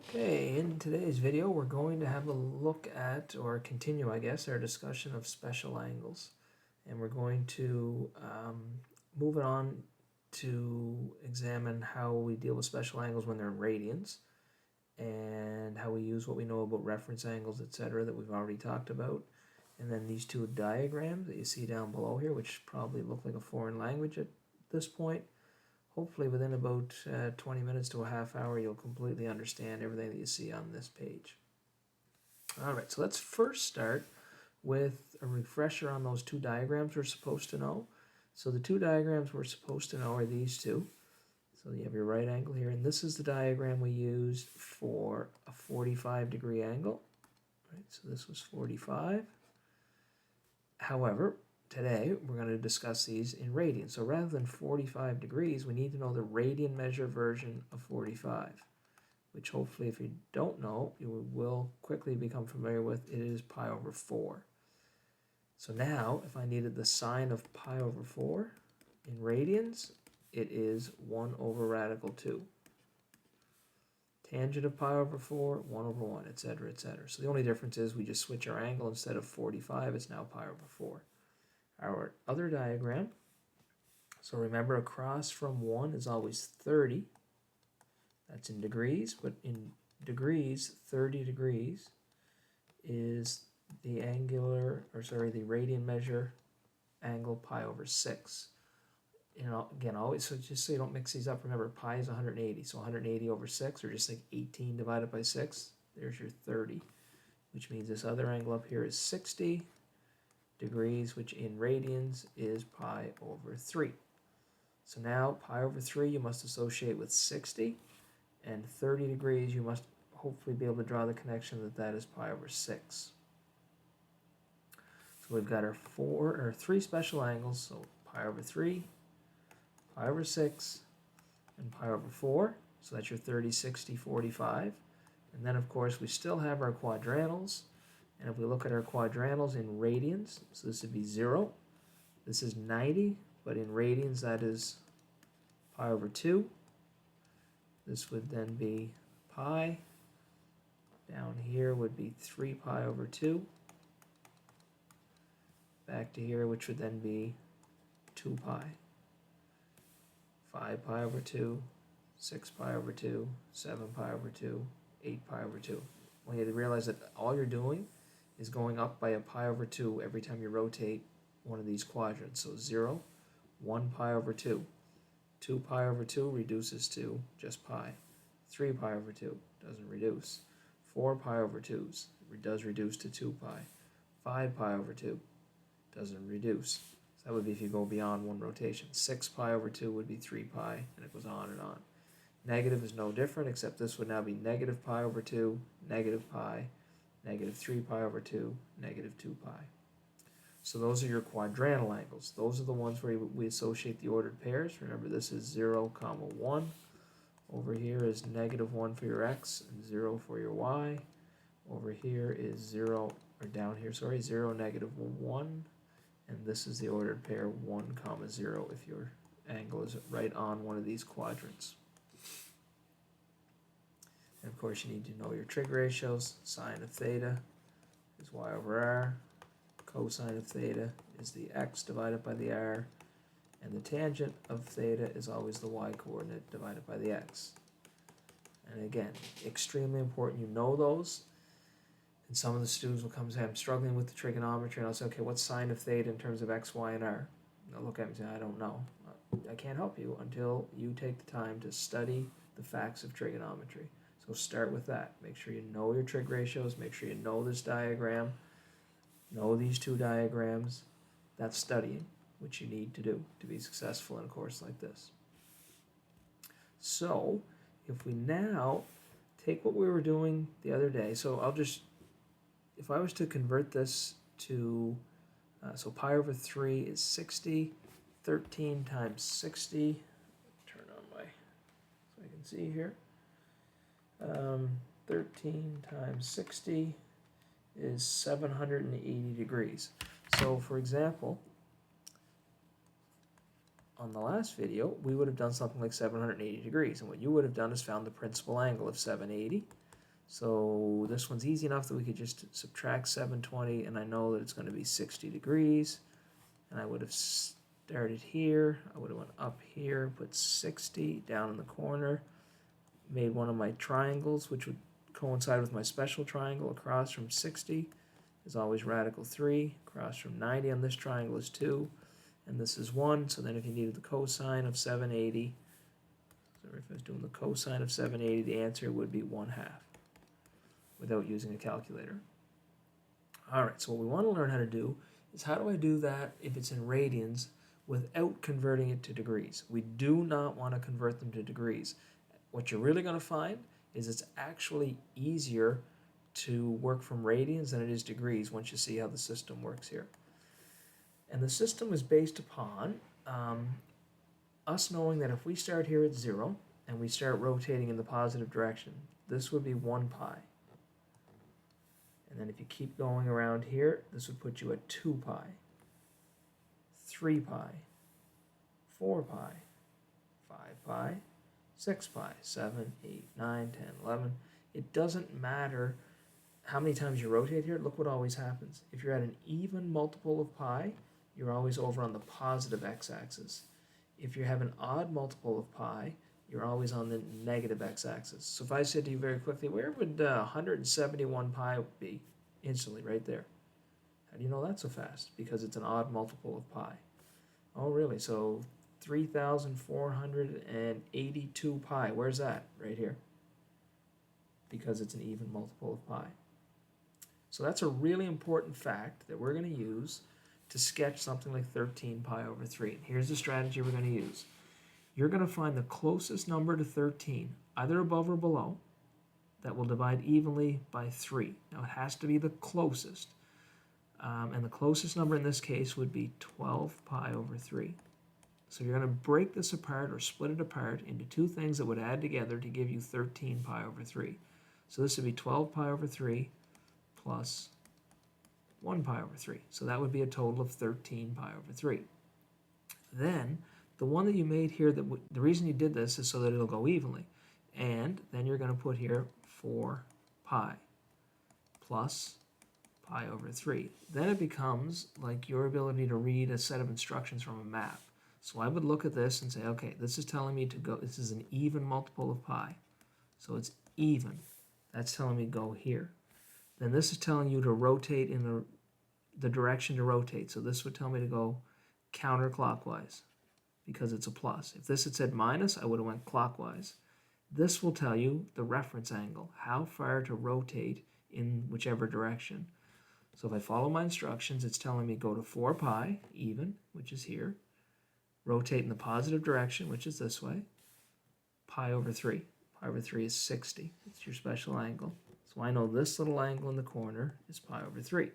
Okay, in today's video we're going to have a look at, or continue I guess, our discussion of special angles. And we're going to move it on to examine how we deal with special angles when they're in radians, and how we use what we know about reference angles, etc., that we've already talked about. And then these two diagrams that you see down below here, which probably look like a foreign language at this point. Hopefully within about 20 minutes to a half hour, you'll completely understand everything that you see on this page. All right, so let's first start with a refresher on those two diagrams we're supposed to know. So the two diagrams we're supposed to know are these two. So you have your right angle here, and this is the diagram we used for a 45-degree angle. Right, so this was 45. However, today we're going to discuss these in radians. So rather than 45 degrees, we need to know the radian measure version of 45, which hopefully, if you don't know, you will quickly become familiar with. It is pi over 4. So now, if I needed the sine of pi over 4 in radians, it is 1 over radical 2. Tangent of pi over 4, 1 over 1, etc., etc. So the only difference is we just switch our angle. Instead of 45, it's now pi over 4. Our other diagram, so remember, across from 1 is always 30. That's in degrees, but in degrees, 30 degrees is the the radian measure angle pi over 6. You know, again, always, so just so you don't mix these up, remember pi is 180, so 180 over 6, or just like 18 divided by 6, there's your 30, which means this other angle up here is 60 degrees, which in radians is pi over 3. So now pi over 3 you must associate with 60, and 30 degrees you must hopefully be able to draw the connection that that is pi over 6. So we've got our three special angles, so pi over 3, pi over 6, and pi over 4. So that's your 30, 60, 45. And then of course we still have our quadrantals. And if we look at our quadrantals in radians, so this would be 0. This is 90, but in radians that is pi over 2. This would then be pi. Down here would be 3 pi over 2. Back to here, which would then be 2 pi. 5 pi over 2, 6 pi over 2, 7 pi over 2, 8 pi over 2. Well, you have to realize that all you're doing is going up by a pi over 2 every time you rotate one of these quadrants. So 0, 1 pi over 2. 2 pi over 2 reduces to just pi. 3 pi over 2 doesn't reduce. 4 pi over 2 does reduce to 2 pi. 5 pi over 2 doesn't reduce. So that would be if you go beyond one rotation. 6 pi over 2 would be 3 pi, and it goes on and on. Negative is no different, except this would now be negative pi over 2, negative pi, negative 3 pi over 2, negative 2 pi. So those are your quadrantal angles. Those are the ones where we associate the ordered pairs. Remember, this is 0, 1. Over here is negative 1 for your x and 0 for your y. Over here is 0, or down here, sorry, 0, negative 1. And this is the ordered pair 1, 0 if your angle is right on one of these quadrants. And of course, you need to know your trig ratios. Sine of theta is y over r. Cosine of theta is the x divided by the r. And the tangent of theta is always the y coordinate divided by the x. And again, extremely important you know those. And some of the students will come and say, I'm struggling with the trigonometry. And I'll say, okay, what's sine of theta in terms of x, y, and r? And they'll look at me and say, I don't know. I can't help you until you take the time to study the facts of trigonometry. So start with that. Make sure you know your trig ratios. Make sure you know this diagram. Know these two diagrams. That's studying, which you need to do to be successful in a course like this. So if we now take what we were doing the other day, so if I was to convert this to, so pi over 3 is 60, 13 times 60, turn on my, so I can see here, 13 times 60 is 780 degrees. So for example, on the last video, we would have done something like 780 degrees, and what you would have done is found the principal angle of 780, So this one's easy enough that we could just subtract 720, and I know that it's going to be 60 degrees. And I would have started here. I would have went up here, put 60 down in the corner, made one of my triangles, which would coincide with my special triangle. Across from 60 is always radical 3. Across from 90 on this triangle is 2. And this is 1. So then if you needed the cosine of 780, so if I was doing the cosine of 780, the answer would be 1/2 without using a calculator. All right, so what we want to learn how to do is how do I do that if it's in radians without converting it to degrees? We do not want to convert them to degrees. What you're really going to find is it's actually easier to work from radians than it is degrees once you see how the system works here. And the system is based upon us knowing that if we start here at 0 and we start rotating in the positive direction, this would be 1 pi. And then if you keep going around here, this would put you at 2 pi, 3 pi, 4 pi, 5 pi, 6 pi, 7, 8, 9, 10, 11. It doesn't matter how many times you rotate here. Look what always happens. If you're at an even multiple of pi, you're always over on the positive x-axis. If you have an odd multiple of pi, you're always on the negative x-axis. So if I said to you very quickly, where would 171 pi be? Instantly, right there. How do you know that so fast? Because it's an odd multiple of pi. Oh, really? So 3,482 pi. Where's that? Right here. Because it's an even multiple of pi. So that's a really important fact that we're going to use to sketch something like 13 pi over 3. Here's the strategy we're going to use. You're going to find the closest number to 13, either above or below, that will divide evenly by 3. Now it has to be the closest. And the closest number in this case would be 12 pi over 3. So you're going to break this apart or split it apart into two things that would add together to give you 13 pi over 3. So this would be 12 pi over 3 plus 1 pi over 3. So that would be a total of 13 pi over 3. Then the one that you made here, the reason you did this is so that it'll go evenly. And then you're going to put here 4 pi plus pi over 3. Then it becomes like your ability to read a set of instructions from a map. So I would look at this and say, okay, this is telling me to go, this is an even multiple of pi. So it's even. That's telling me go here. Then this is telling you to rotate in the direction to rotate. So this would tell me to go counterclockwise because it's a plus. If this had said minus, I would have went clockwise. This will tell you the reference angle, how far to rotate in whichever direction. So if I follow my instructions, it's telling me go to 4 pi, even, which is here. Rotate in the positive direction, which is this way. Pi over 3. Pi over 3 is 60. It's your special angle. So I know this little angle in the corner is pi over 3.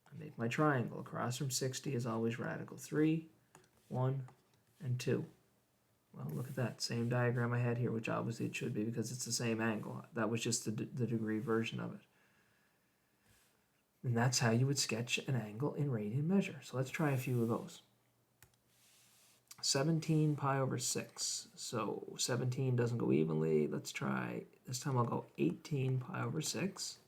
I make my triangle. Across from 60 is always radical 3, 1, and 2. Well, look at that. Same diagram I had here, which obviously it should be because it's the same angle. That was just the degree version of it. And that's how you would sketch an angle in radian measure. So let's try a few of those. 17 pi over 6. So 17 doesn't go evenly. Let's try, this time I'll go 18 pi over 6.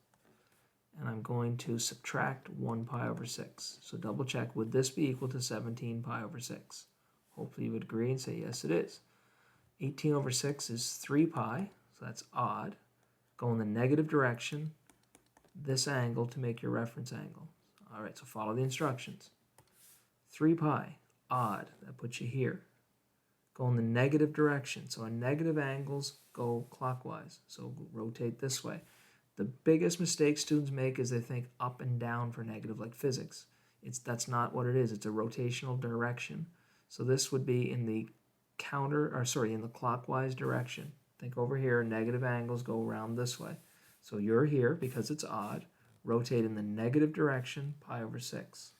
And I'm going to subtract 1 pi over 6. So double check, would this be equal to 17 pi over 6? Hopefully you would agree and say, yes, it is. 18 over 6 is 3 pi, so that's odd. Go in the negative direction, this angle to make your reference angle. All right, so follow the instructions. 3 pi, odd, that puts you here. Go in the negative direction, so in negative angles, go clockwise. So rotate this way. The biggest mistake students make is they think up and down for negative, like physics. That's not what it is. It's a rotational direction. So this would be in the in the clockwise direction. Think over here, negative angles go around this way. So you're here because it's odd. Rotate in the negative direction, pi over 6.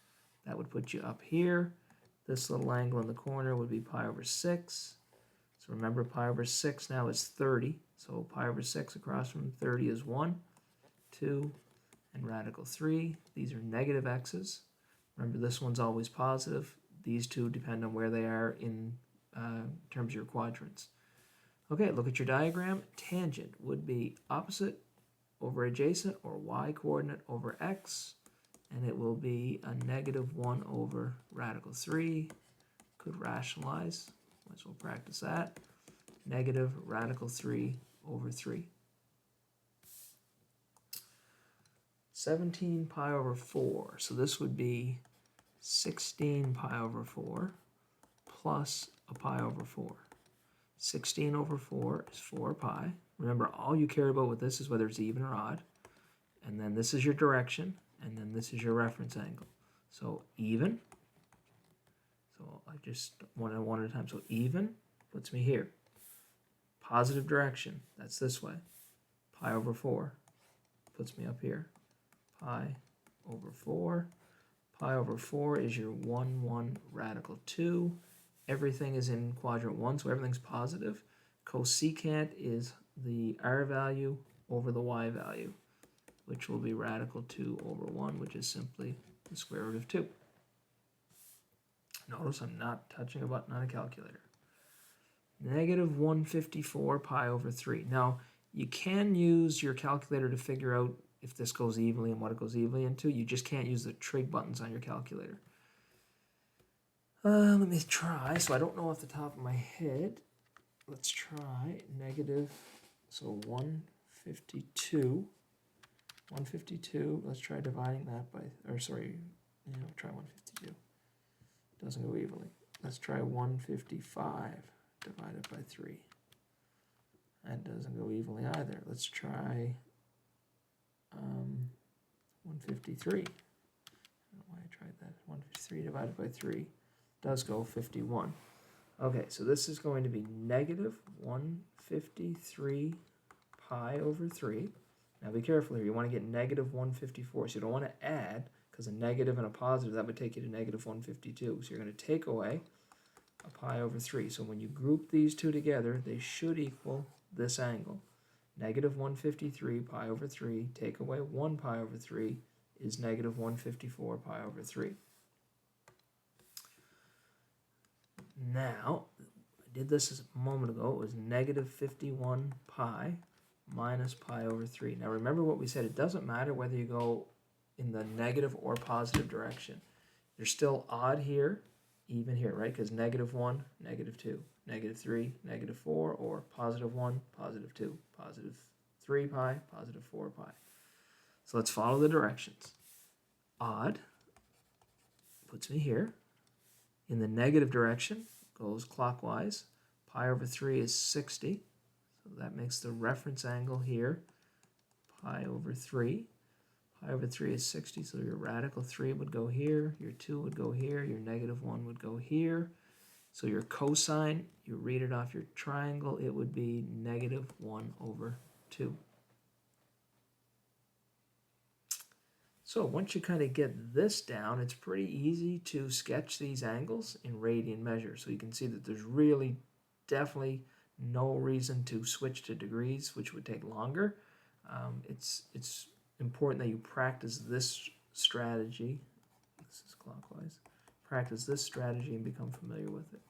That would put you up here. This little angle in the corner would be pi over 6. So remember, pi over 6 now is 30. So pi over 6 across from 30 is 1, 2, and radical 3. These are negative x's. Remember, this one's always positive. These two depend on where they are in terms of your quadrants. Okay, look at your diagram. Tangent would be opposite over adjacent, or y coordinate over x, and it will be a -1 over radical 3. Could rationalize, might as well practice that. Negative radical 3 over 3. 17 pi over 4, so this would be 16 pi over 4 plus a pi over 4. 16 over 4 is 4 pi. Remember, all you care about with this is whether it's even or odd. And then this is your direction, and then this is your reference angle. So even, so I just one at a time. So even puts me here. Positive direction, that's this way. Pi over 4 puts me up here. Pi over 4. Pi over 4 is your 1, 1, radical 2. Everything is in quadrant 1, so everything's positive. Cosecant is the r value over the y value, which will be radical 2 over 1, which is simply the square root of 2. Notice I'm not touching a button on a calculator. Negative 154 pi over 3. Now, you can use your calculator to figure out if this goes evenly and what it goes evenly into. You just can't use the trig buttons on your calculator. Let me try. So I don't know off the top of my head. Let's try negative, so 152. 152, let's try dividing that by, or sorry, try 152. Doesn't go evenly. Let's try 155 divided by 3. That doesn't go evenly either. Let's try 153. I don't know why I tried that. 153 divided by 3 does go 51. Okay, so this is going to be negative 153 pi over 3. Now be careful here. You want to get negative 154. So you don't want to add, because a negative and a positive, that would take you to negative 152. So you're going to take away a pi over 3. So when you group these two together, they should equal this angle. Negative 153 pi over 3, take away 1 pi over 3 is negative 154 pi over 3. Now, I did this a moment ago. It was negative 51 pi minus pi over 3. Now remember what we said. It doesn't matter whether you go in the negative or positive direction. You're still odd here, even here, right? Because negative 1, negative 2, negative 3, negative 4, or positive 1, positive 2, positive 3 pi, positive 4 pi. So let's follow the directions. Odd puts me here. In the negative direction, goes clockwise. Pi over 3 is 60. So that makes the reference angle here pi over 3. Pi over 3 is 60, so your radical 3 would go here, your 2 would go here, your negative 1 would go here. So your cosine, you read it off your triangle, it would be negative 1 over 2. So once you kind of get this down, it's pretty easy to sketch these angles in radian measure. So you can see that there's really definitely no reason to switch to degrees, which would take longer. It's important that you practice this strategy. This is clockwise. Practice this strategy and become familiar with it.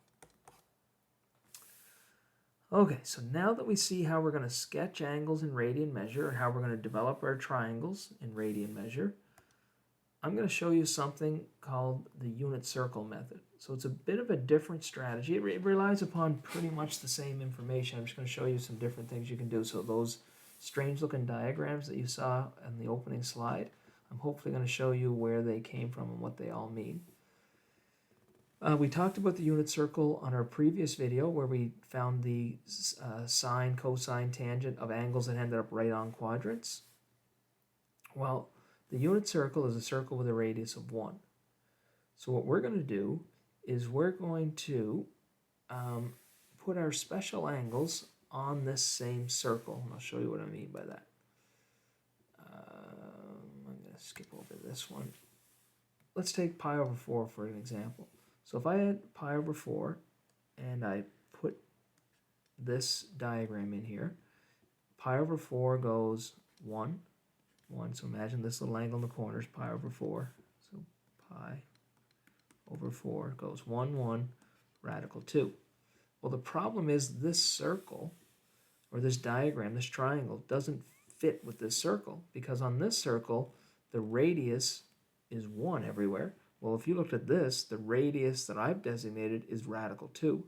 Okay, so now that we see how we're going to sketch angles in radian measure, or how we're going to develop our triangles in radian measure, I'm going to show you something called the unit circle method. So it's a bit of a different strategy. It relies upon pretty much the same information. I'm just going to show you some different things you can do. So those strange looking diagrams that you saw in the opening slide, I'm hopefully going to show you where they came from and what they all mean. We talked about the unit circle on our previous video where we found the sine, cosine, tangent of angles that ended up right on quadrants. Well, the unit circle is a circle with a radius of 1. So what we're going to do is we're going to put our special angles on this same circle. And I'll show you what I mean by that. I'm going to skip over this one. Let's take pi over 4 for an example. So if I had pi over 4 and I put this diagram in here, pi over 4 goes 1, 1. So imagine this little angle in the corner is pi over 4. So pi over 4 goes 1, 1, radical 2. Well, the problem is this circle or this diagram, this triangle, doesn't fit with this circle, because on this circle, the radius is 1 everywhere. Well, if you looked at this, the radius that I've designated is radical 2.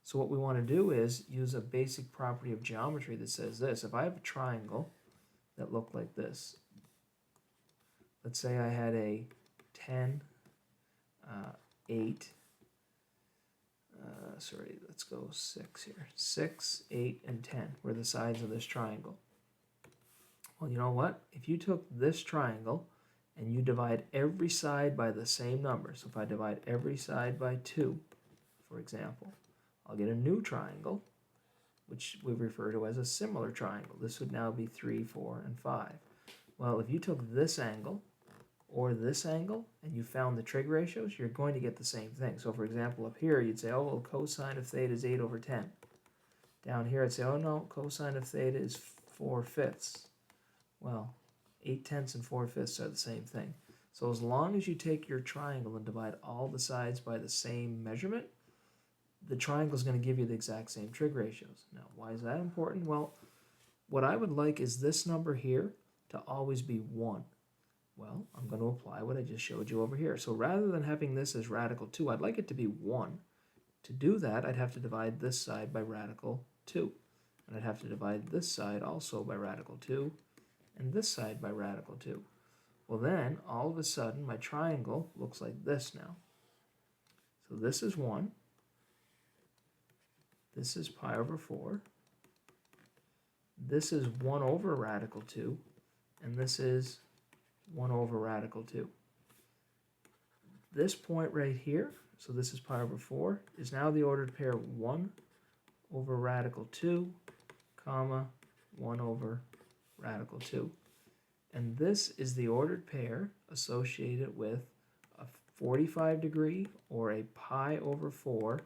So what we want to do is use a basic property of geometry that says this. If I have a triangle that looked like this, let's say I had a 10, 8, let's go 6 here. 6, 8, and 10 were the sides of this triangle. Well, you know what? If you took this triangle and you divide every side by the same number, so if I divide every side by 2, for example, I'll get a new triangle, which we refer to as a similar triangle. This would now be 3, 4, and 5. Well, if you took this angle or this angle and you found the trig ratios, you're going to get the same thing. So for example, up here you'd say, oh, well, cosine of theta is 8 over 10. Down here I'd say, oh no, cosine of theta is 4/5. Well, 8/10 and 4/5 are the same thing. So as long as you take your triangle and divide all the sides by the same measurement, the triangle is going to give you the exact same trig ratios. Now, why is that important? Well, what I would like is this number here to always be 1. Well, I'm going to apply what I just showed you over here. So rather than having this as radical 2, I'd like it to be 1. To do that, I'd have to divide this side by radical 2. And I'd have to divide this side also by radical 2, and this side by radical 2. Well then, all of a sudden, my triangle looks like this now. So this is 1. This is pi over 4. This is 1 over radical 2. And this is 1 over radical 2. This point right here, so this is pi over 4, is now the ordered pair 1 over radical 2, comma, 1 over radical 2. And this is the ordered pair associated with a 45 degree or a pi over 4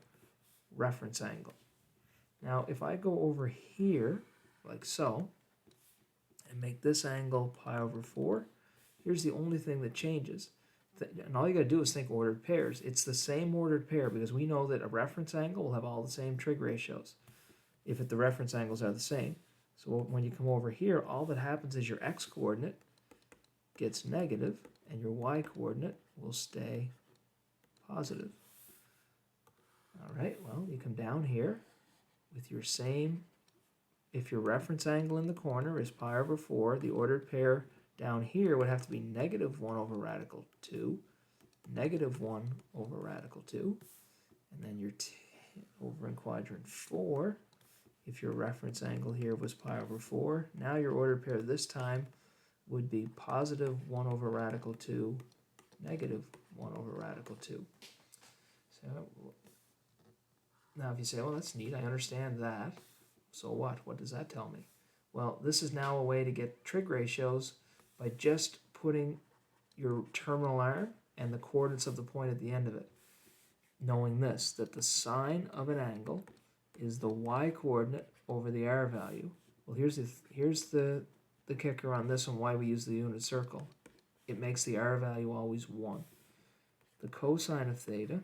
reference angle. Now, if I go over here, like so, and make this angle pi over 4, here's the only thing that changes. And all you got to do is think ordered pairs. It's the same ordered pair because we know that a reference angle will have all the same trig ratios if the reference angles are the same. So when you come over here, all that happens is your x-coordinate gets negative and your y-coordinate will stay positive. All right, well, you come down here with your same, if your reference angle in the corner is pi over 4, the ordered pair down here would have to be negative 1 over radical 2, negative 1 over radical 2, and then your over in quadrant 4, if your reference angle here was pi over 4, now your ordered pair this time would be positive 1 over radical 2, negative 1 over radical 2. So now if you say, well, that's neat, I understand that. So what? What does that tell me? Well, this is now a way to get trig ratios by just putting your terminal arm and the coordinates of the point at the end of it. Knowing this, that the sine of an angle is the y-coordinate over the r value. Well, here's the kicker on this one, why we use the unit circle. It makes the r value always 1. The cosine of theta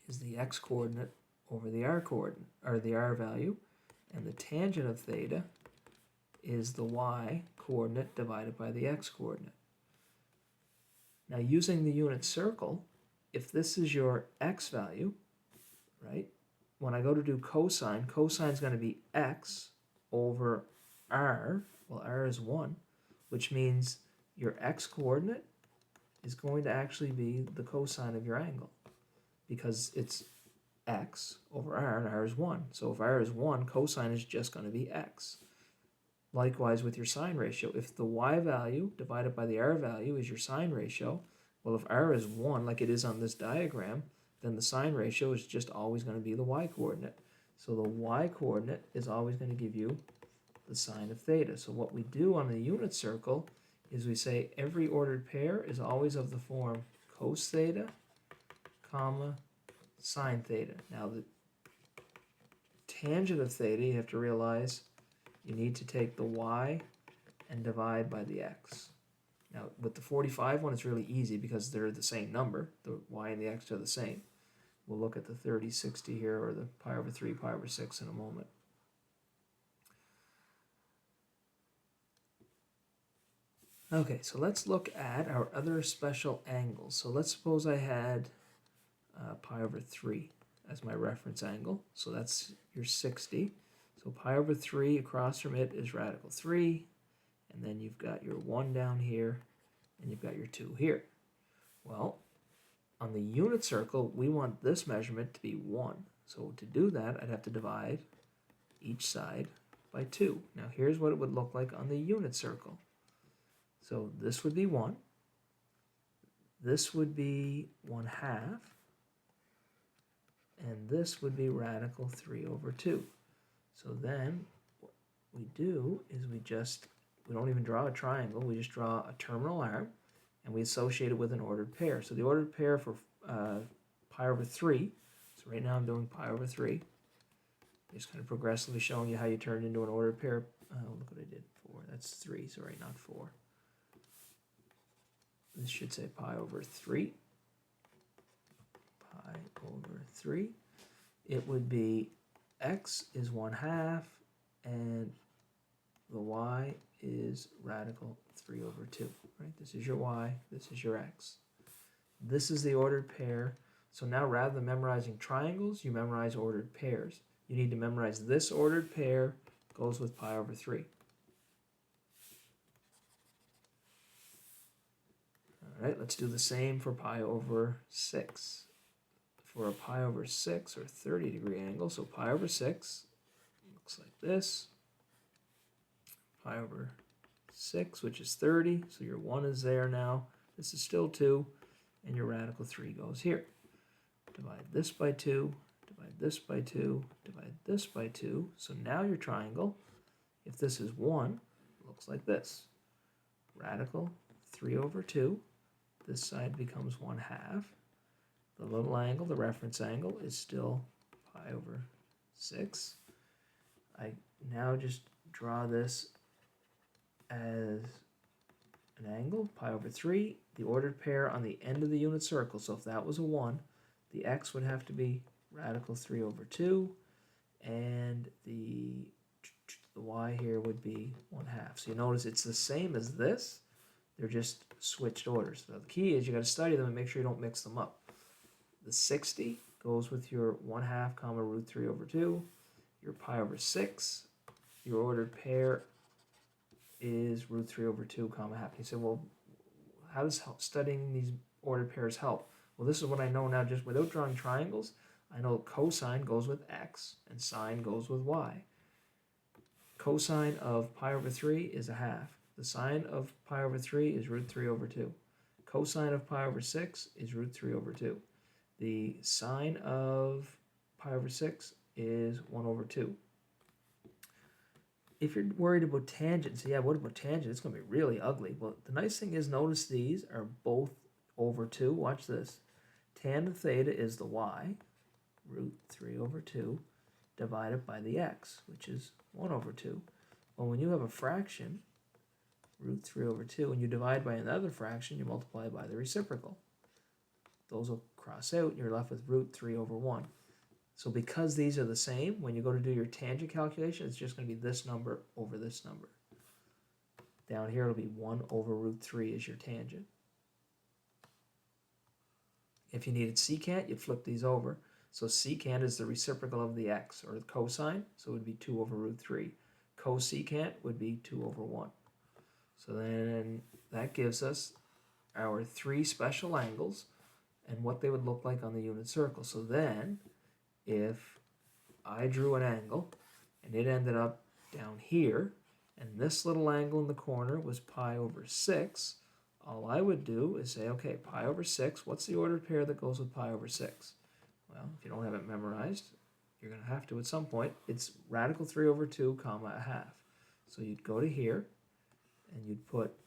is the x-coordinate over the r-coordinate, or the r value, and the tangent of theta is the y-coordinate divided by the x-coordinate. Now, using the unit circle, if this is your x value, right, when I go to do cosine, cosine is going to be x over r. Well, r is 1, which means your x-coordinate is going to actually be the cosine of your angle because it's x over r, and r is 1. So if r is 1, cosine is just going to be x. Likewise with your sine ratio. If the y value divided by the r value is your sine ratio, well, if r is 1, like it is on this diagram, then the sine ratio is just always going to be the y-coordinate. So the y-coordinate is always going to give you the sine of theta. So what we do on the unit circle is we say every ordered pair is always of the form cos theta, comma, sine theta. Now the tangent of theta, you have to realize you need to take the y and divide by the x. Now with the 45 one, it's really easy because they're the same number. The y and the x are the same. We'll look at the 30, 60 here, or the pi over 3, pi over 6 in a moment. Okay, so let's look at our other special angles. So let's suppose I had pi over 3 as my reference angle. So that's your 60. So pi over 3 across from it is radical 3. And then you've got your 1 down here, and you've got your 2 here. Well, on the unit circle, we want this measurement to be 1. So to do that, I'd have to divide each side by 2. Now here's what it would look like on the unit circle. So this would be 1. This would be 1/2. And this would be radical 3 over 2. So then what we do is we don't even draw a triangle, we just draw a terminal arm, and we associate it with an ordered pair. So the ordered pair for pi over 3, so right now I'm doing pi over 3, just kind of progressively showing you how you turn it into an ordered pair. Look what I did, 4, that's 3, so right, not 4. This should say pi over 3. Pi over 3. It would be x is 1/2, and the y is radical 3 over 2. Right? This is your y, this is your x. This is the ordered pair. So now rather than memorizing triangles, you memorize ordered pairs. You need to memorize this ordered pair goes with pi over 3. All right, let's do the same for pi over 6. For a pi over 6 or 30-degree angle, so pi over 6 looks like this. Pi over 6, which is 30, so your 1 is there now. This is still 2, and your radical 3 goes here. Divide this by 2, divide this by 2, divide this by 2. So now your triangle, if this is 1, looks like this. Radical 3 over 2. This side becomes 1/2. The little angle, the reference angle, is still pi over 6. I now just draw this as an angle, pi over 3, the ordered pair on the end of the unit circle. So if that was a 1, the x would have to be radical 3 over 2, and the y here would be 1/2. So you notice it's the same as this, they're just switched orders. So the key is you got to study them and make sure you don't mix them up. The 60 goes with your 1/2 comma root 3 over 2. Your pi over 6, your ordered pair is root 3 over 2 comma half. You say, well, how does studying these ordered pairs help? Well, this is what I know now just without drawing triangles. I know cosine goes with x and sine goes with y. Cosine of pi over 3 is 1/2. The sine of pi over 3 is root 3 over 2. Cosine of pi over 6 is root 3 over 2. The sine of pi over 6 is 1 over 2. If you're worried about tangents, yeah, what about tangent? It's going to be really ugly. Well, the nice thing is, notice these are both over 2. Watch this. Tan of theta is the y, root 3 over 2, divided by the x, which is 1 over 2. Well, when you have a fraction, root 3 over 2, and you divide by another fraction, you multiply by the reciprocal. Those will cross out, and you're left with root 3 over 1. So because these are the same, when you go to do your tangent calculation, it's just going to be this number over this number. Down here, it'll be 1 over root 3 is your tangent. If you needed secant, you'd flip these over. So secant is the reciprocal of the x, or the cosine, so it would be 2 over root 3. Cosecant would be 2 over 1. So then that gives us our 3 special angles and what they would look like on the unit circle. So then, if I drew an angle and it ended up down here, and this little angle in the corner was pi over 6, all I would do is say, okay, pi over 6, what's the ordered pair that goes with pi over 6? Well, if you don't have it memorized, you're going to have to at some point. It's radical 3 over 2 comma 1/2. So you'd go to here, and you'd put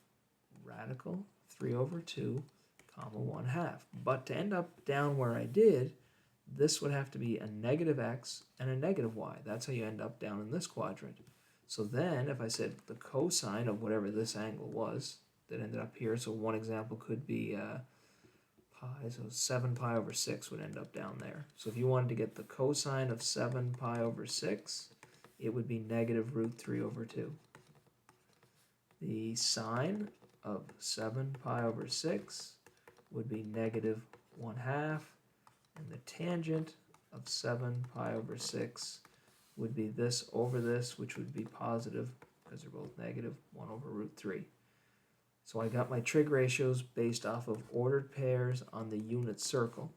radical 3 over 2 comma 1/2. But to end up down where I did, this would have to be a negative x and a negative y. That's how you end up down in this quadrant. So then if I said the cosine of whatever this angle was that ended up here, so one example could be pi, so 7 pi over 6 would end up down there. So if you wanted to get the cosine of 7 pi over 6, it would be negative root 3 over 2. The sine of 7 pi over 6 would be negative 1/2, and the tangent of 7 pi over 6 would be this over this, which would be positive, because they're both negative, 1 over root 3. So I got my trig ratios based off of ordered pairs on the unit circle.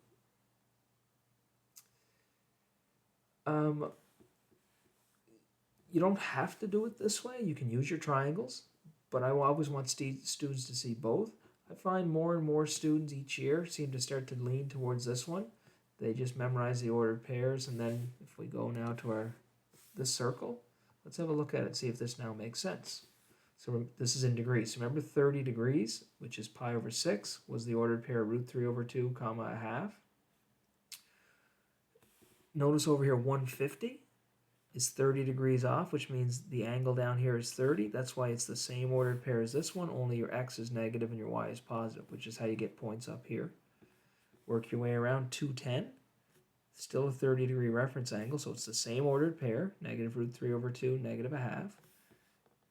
You don't have to do it this way. You can use your triangles, but I always want students to see both. I find more and more students each year seem to start to lean towards this one. They just memorize the ordered pairs, and then if we go now to this circle, let's have a look at it and see if this now makes sense. So this is in degrees. So remember 30 degrees, which is pi over 6, was the ordered pair root 3 over 2, comma, 1/2. Notice over here 150 is 30 degrees off, which means the angle down here is 30. That's why it's the same ordered pair as this one, only your x is negative and your y is positive, which is how you get points up here. Work your way around 210. Still a 30-degree reference angle, so it's the same ordered pair, negative root 3 over 2, negative 1/2.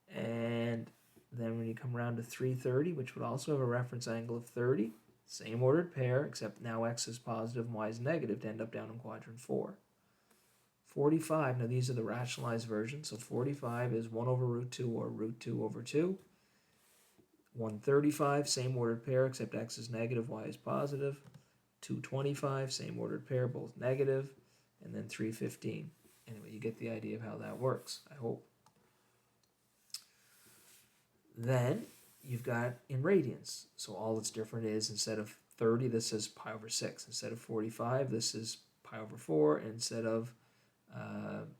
And then when you come around to 330, which would also have a reference angle of 30, same ordered pair, except now x is positive and y is negative to end up down in quadrant 4. 45, now these are the rationalized versions, so 45 is 1 over root 2 or root 2 over 2. 135, same ordered pair, except x is negative, y is positive. 225, same ordered pair, both negative. And then 315. Anyway, you get the idea of how that works, I hope. Then you've got in radians. So all that's different is instead of 30, this is pi over 6. Instead of 45, this is pi over 4. And instead of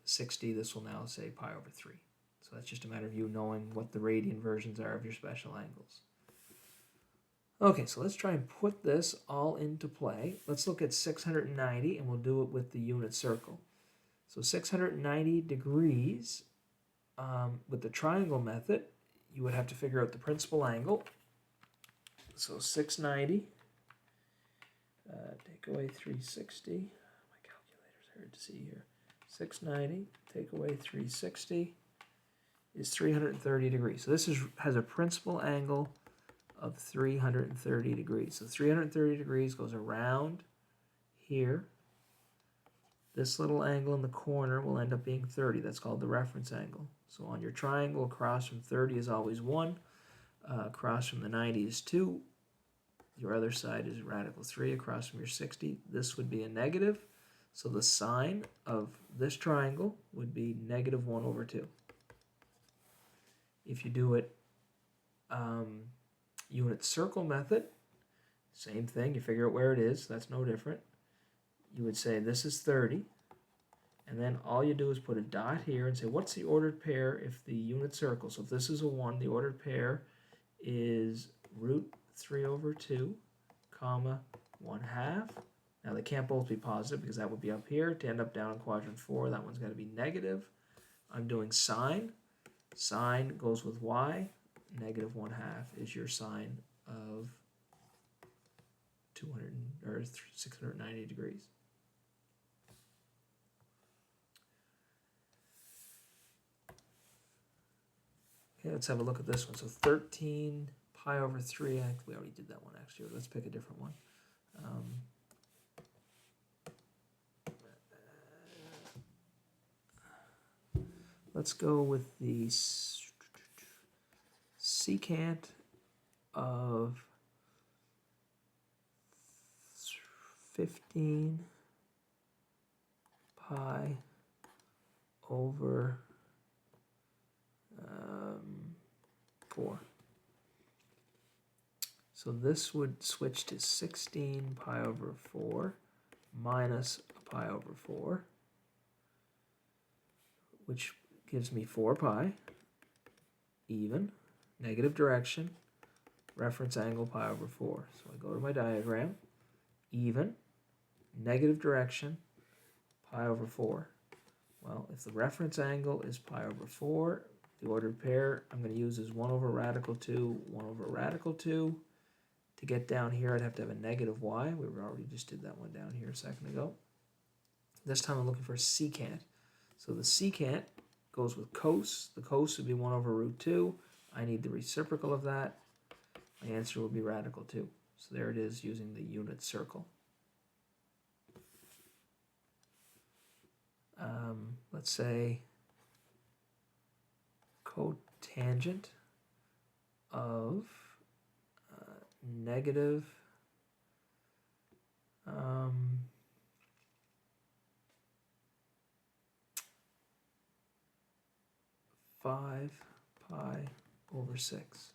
60, this will now say pi over 3. So that's just a matter of you knowing what the radian versions are of your special angles. Okay, so let's try and put this all into play. Let's look at 690, and we'll do it with the unit circle. So 690 degrees, with the triangle method, you would have to figure out the principal angle. So 690, take away 360. My calculator's hard to see here. 690, take away 360 is 330 degrees. So this has a principal angle of 330 degrees. So 330 degrees goes around here. This little angle in the corner will end up being 30. That's called the reference angle. So on your triangle, across from 30 is always 1. Across from the 90 is 2. Your other side is radical 3. Across from your 60, this would be a negative. So the sine of this triangle would be negative 1 over 2. If you do it unit circle method, same thing. You figure out where it is. That's no different. You would say this is 30. And then all you do is put a dot here and say, what's the ordered pair if the unit circle? So if this is a 1, the ordered pair is root 3 over 2, comma, 1/2. Now they can't both be positive because that would be up here. To end up down in quadrant 4, that one's got to be negative. I'm doing sine. Sine goes with y. Negative 1/2 is your sine of 690 degrees. Okay, let's have a look at this one. So 13 pi over 3. I think we already did that one actually. Let's pick a different one. Let's go with the secant of 15 pi over 4. So this would switch to 16 pi over 4 minus a pi over 4, which gives me 4 pi, even, negative direction, reference angle pi over 4. So I go to my diagram, even, negative direction, pi over 4. Well, if the reference angle is pi over 4, the ordered pair I'm going to use is 1 over radical 2, 1 over radical 2. To get down here, I'd have to have a negative y. We already just did that one down here a second ago. This time I'm looking for a secant. So the secant goes with cos. The cos would be 1 over root 2. I need the reciprocal of that. My answer will be radical 2. So there it is using the unit circle. Let's say cotangent of negative 5 pi over 6.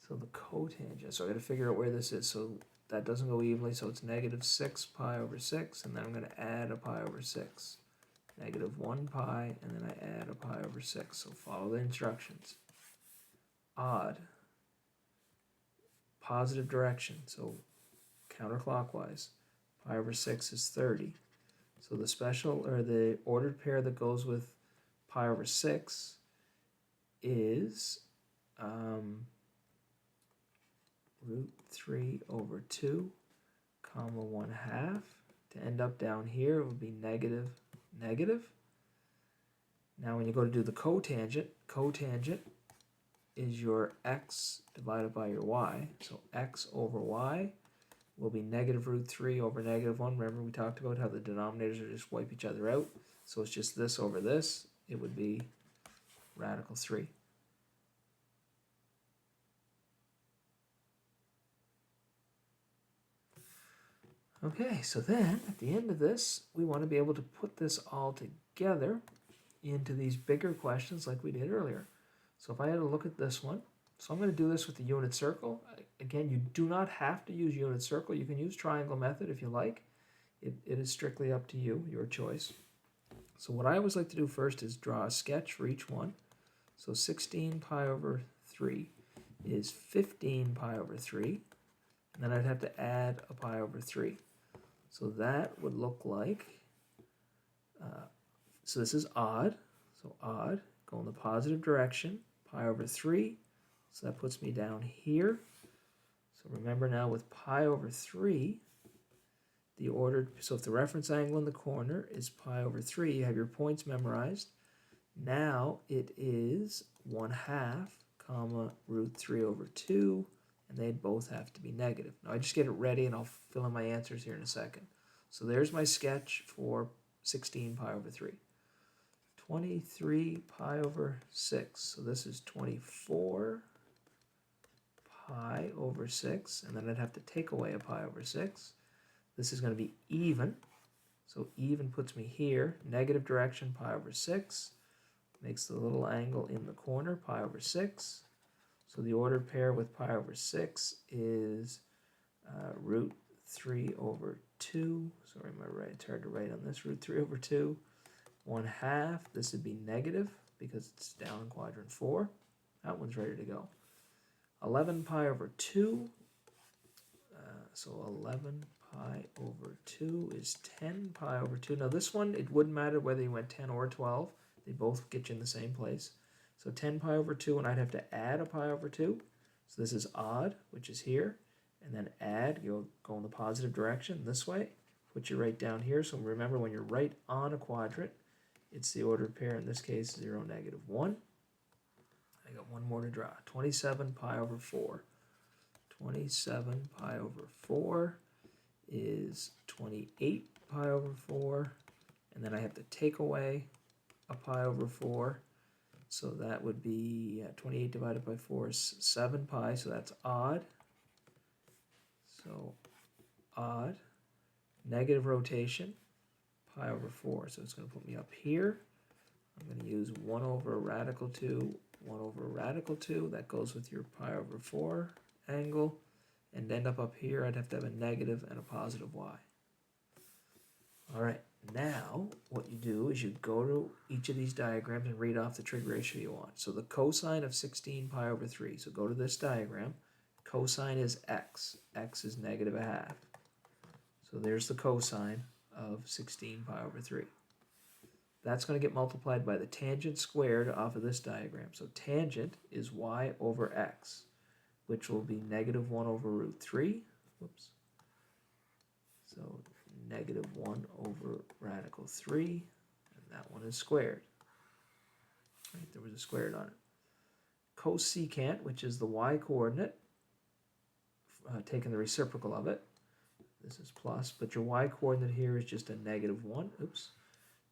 So the cotangent, so I got to figure out where this is. So that doesn't go evenly, so it's negative 6 pi over 6, and then I'm going to add a pi over 6. Negative 1 pi, and then I add a pi over 6. So follow the instructions. Odd. Positive direction, so counterclockwise. Pi over 6 is 30. So the special, or the ordered pair that goes with pi over 6 is root 3 over 2, comma 1/2. To end up down here, it would be negative, negative. Now when you go to do the cotangent, cotangent is your x divided by your y. So x over y will be negative root 3 over negative 1. Remember we talked about how the denominators are just wipe each other out. So it's just this over this. It would be radical 3. Okay, so then at the end of this, we want to be able to put this all together into these bigger questions like we did earlier. So if I had to look at this one, so I'm going to do this with the unit circle. Again, you do not have to use unit circle. You can use triangle method if you like. It is strictly up to you, your choice. So what I always like to do first is draw a sketch for each one. So 16 pi over 3 is 15 pi over 3. And then I'd have to add a pi over 3. So that would look like, so this is odd. So odd, go in the positive direction, pi over 3. So that puts me down here. So remember now with pi over 3, the ordered, so if the reference angle in the corner is pi over 3, you have your points memorized. Now it is 1/2, comma, root 3 over 2, and they'd both have to be negative. Now I just get it ready and I'll fill in my answers here in a second. So there's my sketch for 16 pi over 3. 23 pi over 6, so this is 24 pi over 6, and then I'd have to take away a pi over 6. This is going to be even, so even puts me here, negative direction, pi over 6, makes the little angle in the corner, pi over 6. So the ordered pair with pi over 6 is root 3 over 2. Sorry, it's hard to write on this. Root 3 over 2. 1/2. This would be negative because it's down in quadrant 4. That one's ready to go. 11 pi over 2. So 11 pi over 2 is 10 pi over 2. Now this one, it wouldn't matter whether you went 10 or 12. They both get you in the same place. So 10 pi over 2, and I'd have to add a pi over 2. So this is odd, which is here. And then add, you'll go in the positive direction this way. Put you right down here. So remember, when you're right on a quadrant, it's the ordered pair, in this case, 0, negative 1. I got one more to draw. 27 pi over 4. 27 pi over 4 is 28 pi over 4. And then I have to take away a pi over 4. So that would be 28 divided by 4 is 7 pi, so that's odd. So odd. Negative rotation, pi over 4. So it's going to put me up here. I'm going to use 1 over radical 2, 1 over radical 2. That goes with your pi over 4 angle. And end up here, I'd have to have a negative and a positive y. All right, now what you do is you go to each of these diagrams and read off the trig ratio you want. So the cosine of 16 pi over 3. So go to this diagram. Cosine is x. X is negative 1/2. So there's the cosine of 16 pi over 3. That's going to get multiplied by the tangent squared off of this diagram. So tangent is y over x, which will be negative 1 over root 3. Whoops. So negative 1 over radical 3, and that one is squared. Right, there was a squared on it. cosecant, which is the y-coordinate, taking the reciprocal of it. This is plus, but your y-coordinate here is just a -1. Oops.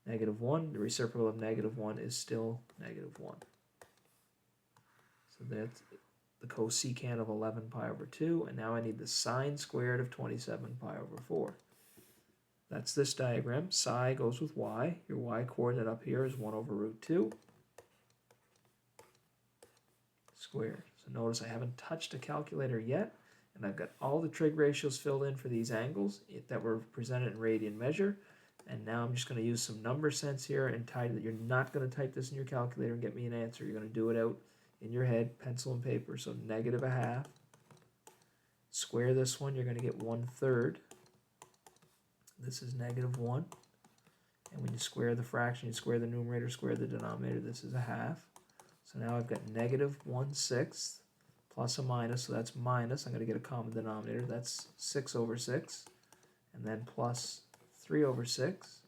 -1. The reciprocal of -1 is still -1. So that's the cosecant of 11 pi over 2, and now I need the sine squared of 27 pi over 4. That's this diagram. Psi goes with y. Your y-coordinate up here is 1 over root 2 squared. So notice I haven't touched a calculator yet, and I've got all the trig ratios filled in for these angles that were presented in radian measure. And now I'm just going to use some number sense here and type that. You're not going to type this in your calculator and get me an answer. You're going to do it out in your head, pencil and paper. So -1/2. Square this one, you're going to get 1/3. This is -1. And when you square the fraction, you square the numerator, square the denominator. This is 1/2. So now I've got -1/6 plus a minus, so that's minus. I'm going to get a common denominator. That's 6 over 6. And then plus 3 over 6.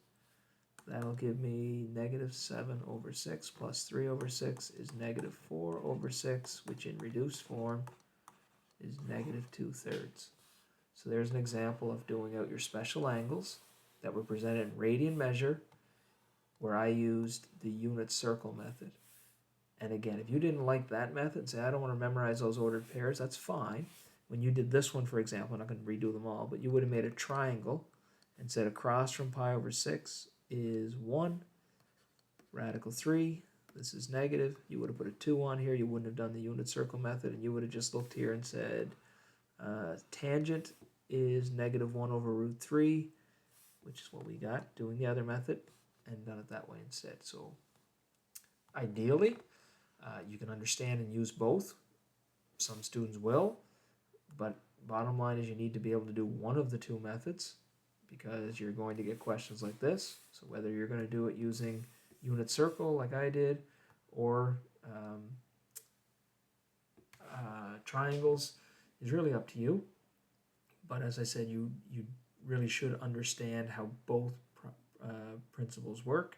That'll give me -7 over 6 plus 3 over 6 is -4 over 6, which in reduced form is -2/3. So there's an example of doing out your special angles that were presented in radian measure, where I used the unit circle method. And again, if you didn't like that method and say, I don't want to memorize those ordered pairs, that's fine. When you did this one, for example, I'm not going to redo them all, but you would have made a triangle and said across from pi over 6 is 1, radical 3, this is negative. You would have put a 2 on here. You wouldn't have done the unit circle method, and you would have just looked here and said tangent is -1 over root 3, which is what we got doing the other method, and done it that way instead. So ideally, you can understand and use both. Some students will, but bottom line is you need to be able to do one of the two methods, because you're going to get questions like this. So whether you're going to do it using unit circle like I did, or triangles, is really up to you. But as I said, you really should understand how both principles work,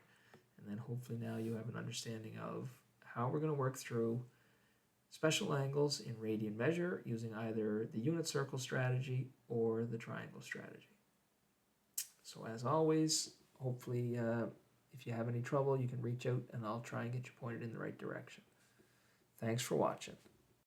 and then hopefully now you have an understanding of how we're going to work through special angles in radian measure using either the unit circle strategy or the triangle strategy. So as always, hopefully if you have any trouble, you can reach out and I'll try and get you pointed in the right direction. Thanks for watching.